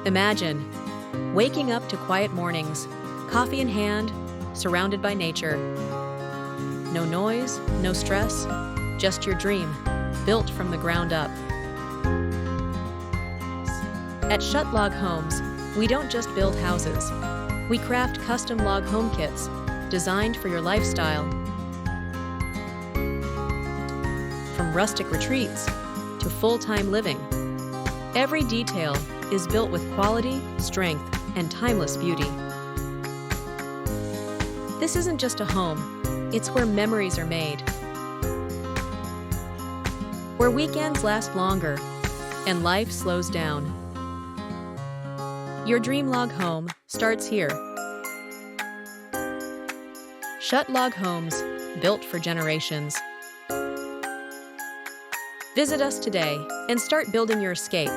Imagine waking up to quiet mornings, coffee in hand, surrounded by nature. No noise, no stress, just your dream, built from the ground up. At Schutt Log Homes, we don't just build houses. We craft custom log home kits designed for your lifestyle. From rustic retreats to full-time living, every detail is built with quality, strength, and timeless beauty. This isn't just a home, it's where memories are made, where weekends last longer and life slows down. Your dream log home starts here. Schutt Log Homes, built for generations. Visit us today and start building your escape.